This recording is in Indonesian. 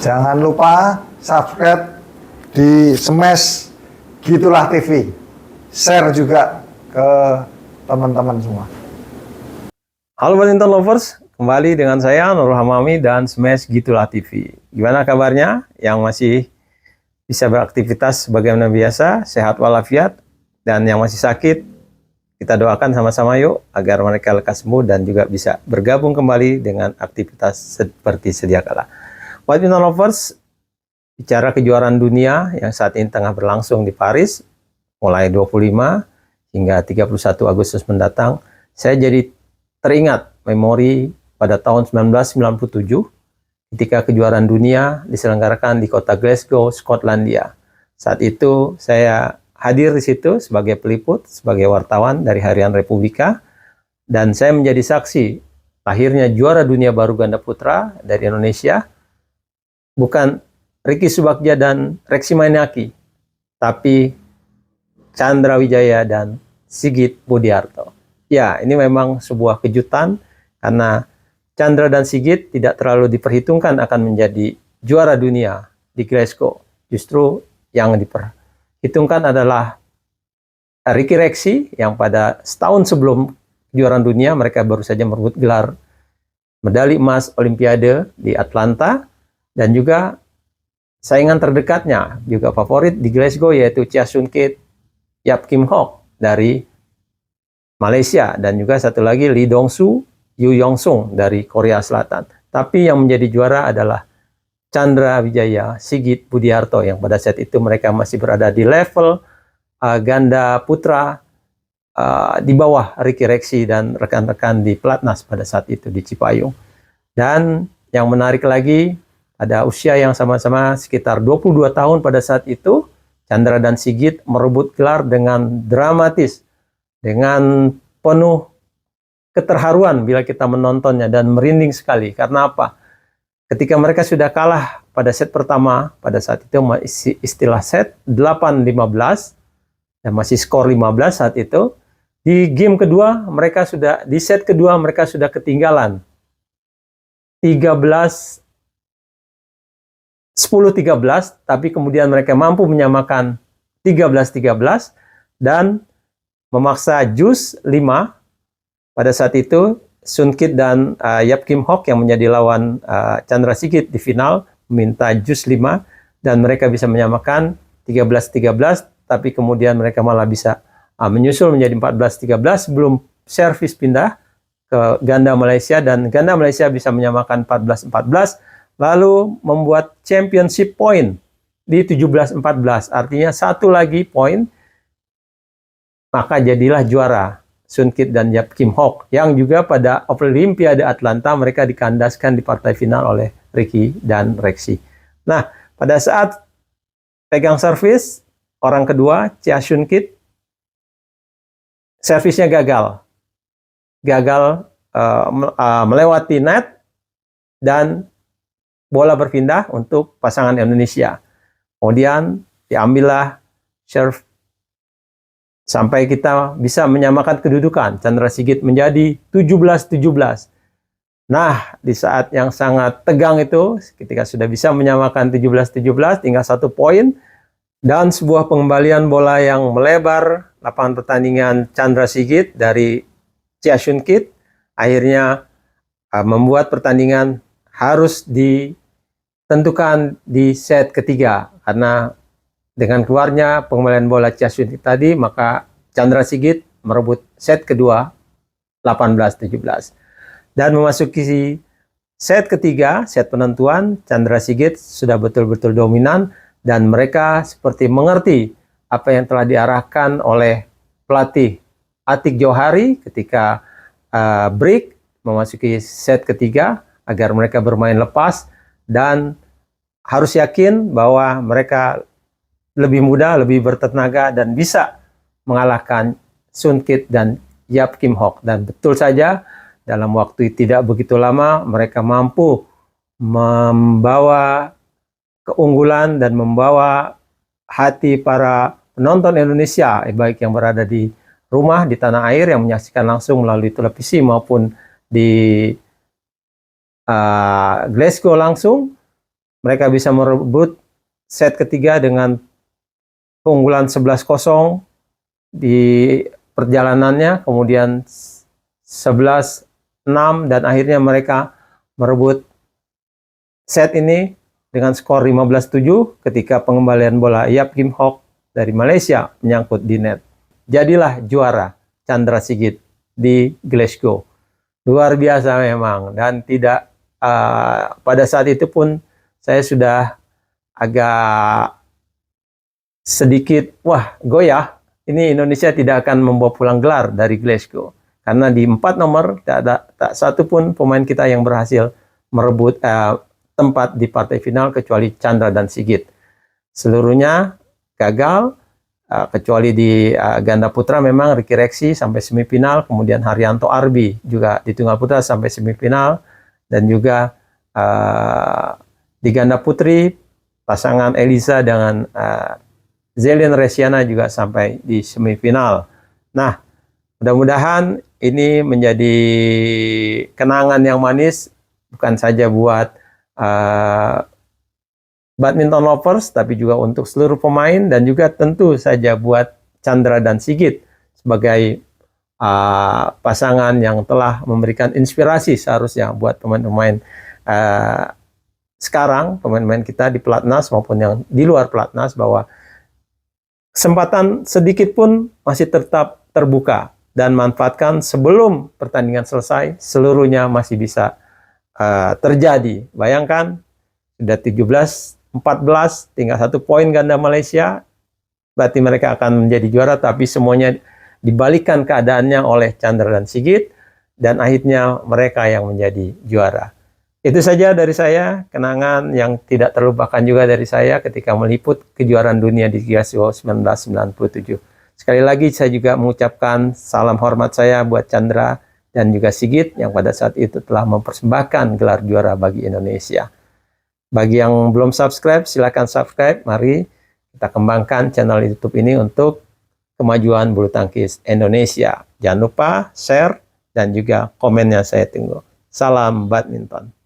Jangan lupa subscribe di Smash Gitulah TV. Share juga ke teman-teman semua. Halo badminton lovers, kembali dengan saya Nurul Hamami dan Smash Gitulah TV. Gimana kabarnya? Yang masih bisa beraktivitas sebagaimana biasa, sehat walafiat, dan yang masih sakit, kita doakan sama-sama yuk agar mereka lekas sembuh dan juga bisa bergabung kembali dengan aktivitas seperti sedia kala. Badminton lovers, bicara kejuaraan dunia yang saat ini tengah berlangsung di Paris, mulai 25 hingga 31 Agustus mendatang, saya jadi teringat memori pada tahun 1997 ketika kejuaraan dunia diselenggarakan di kota Glasgow, Skotlandia. Saat itu saya hadir di situ sebagai peliput, sebagai wartawan dari harian Republika, dan saya menjadi saksi lahirnya juara dunia baru ganda putra dari Indonesia, bukan Ricky Subagja dan Reksi Mainaki, tapi Chandra Wijaya dan Sigit Budiarto. Ya, ini memang sebuah kejutan karena Chandra dan Sigit tidak terlalu diperhitungkan akan menjadi juara dunia di Glasgow. Justru yang diperhitungkan adalah Ricky Reksi yang pada setahun sebelum kejuaraan dunia mereka baru saja merebut gelar medali emas Olimpiade di Atlanta, dan juga saingan terdekatnya juga favorit di Glasgow yaitu Chia Soon Kit, Yap Kim Hock dari Malaysia, dan juga satu lagi Lee Dong Soo, Yu Yong Sung dari Korea Selatan. Tapi yang menjadi juara adalah Chandra Wijaya, Sigit Budiarto yang pada saat itu mereka masih berada di level ganda putra di bawah Ricky Reksi dan rekan-rekan di pelatnas pada saat itu di Cipayung. Dan yang menarik lagi, ada usia yang sama-sama sekitar 22 tahun pada saat itu, Chandra dan Sigit merebut gelar dengan dramatis, dengan penuh keterharuan bila kita menontonnya dan merinding sekali. Karena apa? Ketika mereka sudah kalah pada set pertama, pada saat itu masih istilah set 8-15 dan masih skor 15 saat itu, di game kedua mereka sudah, di set kedua mereka sudah ketinggalan 10-13, tapi kemudian mereka mampu menyamakan 13-13 dan memaksa jus 5. Pada saat itu Soon Kit dan Yap Kim Hock yang menjadi lawan Chandra Sigit di final meminta jus 5 dan mereka bisa menyamakan 13-13, tapi kemudian mereka malah bisa menyusul menjadi 14-13 sebelum servis pindah ke ganda Malaysia, dan ganda Malaysia bisa menyamakan 14-14 lalu membuat championship point di 17-14, artinya satu lagi poin, maka jadilah juara Soon Kit dan Yap Kim Hock yang juga pada Olimpiade Atlanta mereka dikandaskan di partai final oleh Ricky dan Reksi. Nah, pada saat pegang servis, orang kedua, Chia Soon Kit, servisnya gagal melewati net dan bola berpindah untuk pasangan Indonesia. Kemudian diambillah serve sampai kita bisa menyamakan kedudukan. Chandra Sigit menjadi 17-17. Nah, di saat yang sangat tegang itu, ketika sudah bisa menyamakan 17-17, tinggal 1 poin, dan sebuah pengembalian bola yang melebar lapangan pertandingan Chandra Sigit dari Chia Soon Kit, akhirnya membuat pertandingan harus ditentukan di set ketiga, karena dengan keluarnya pengembalian bola Chia Soon Kit tadi, maka Chandra Sigit merebut set kedua 18-17. Dan memasuki set ketiga, set penentuan, Chandra Sigit sudah betul-betul dominan dan mereka seperti mengerti apa yang telah diarahkan oleh pelatih Atik Johari ketika break memasuki set ketiga agar mereka bermain lepas dan harus yakin bahwa mereka lebih mudah, lebih bertenaga dan bisa mengalahkan Soon Kit dan Yap Kim Hock. Dan betul saja dalam waktu tidak begitu lama mereka mampu membawa keunggulan dan membawa hati para penonton Indonesia, baik yang berada di rumah, di tanah air yang menyaksikan langsung melalui televisi maupun di Glasgow langsung, mereka bisa merebut set ketiga dengan keunggulan 11-0 di perjalanannya, kemudian 11-6, dan akhirnya mereka merebut set ini dengan skor 15-7 ketika pengembalian bola Yap Kim Hock dari Malaysia menyangkut di net. Jadilah juara Chandra Sigit di Glasgow. Luar biasa memang, dan tidak pada saat itu pun saya sudah agak sedikit goyah. Ini Indonesia tidak akan membawa pulang gelar dari Glasgow karena di 4 nomor tak satu pun pemain kita yang berhasil merebut tempat di partai final kecuali Chandra dan Sigit. Seluruhnya gagal kecuali di ganda putra memang Ricky Rexy sampai semifinal, kemudian Haryanto Arbi juga di tunggal putra sampai semifinal, dan juga di ganda putri pasangan Elisa dengan Zelian Resiana juga sampai di semifinal. Nah, mudah-mudahan ini menjadi kenangan yang manis bukan saja buat badminton lovers, tapi juga untuk seluruh pemain, dan juga tentu saja buat Chandra dan Sigit sebagai pasangan yang telah memberikan inspirasi seharusnya buat pemain-pemain sekarang, pemain-pemain kita di pelatnas maupun yang di luar pelatnas, bahwa kesempatan sedikit pun masih tetap terbuka, dan manfaatkan sebelum pertandingan selesai, seluruhnya masih bisa terjadi. Bayangkan sudah 17-14, tinggal 1 poin ganda Malaysia, berarti mereka akan menjadi juara, tapi semuanya dibalikan keadaannya oleh Chandra dan Sigit, dan akhirnya mereka yang menjadi juara. Itu saja dari saya, kenangan yang tidak terlupakan juga dari saya ketika meliput kejuaraan dunia di Glasgow 1997. Sekali lagi saya juga mengucapkan salam hormat saya buat Chandra dan juga Sigit yang pada saat itu telah mempersembahkan gelar juara bagi Indonesia. Bagi yang belum subscribe, silakan subscribe. Mari kita kembangkan channel YouTube ini untuk kemajuan bulu tangkis Indonesia. Jangan lupa share dan juga komennya saya tunggu. Salam badminton.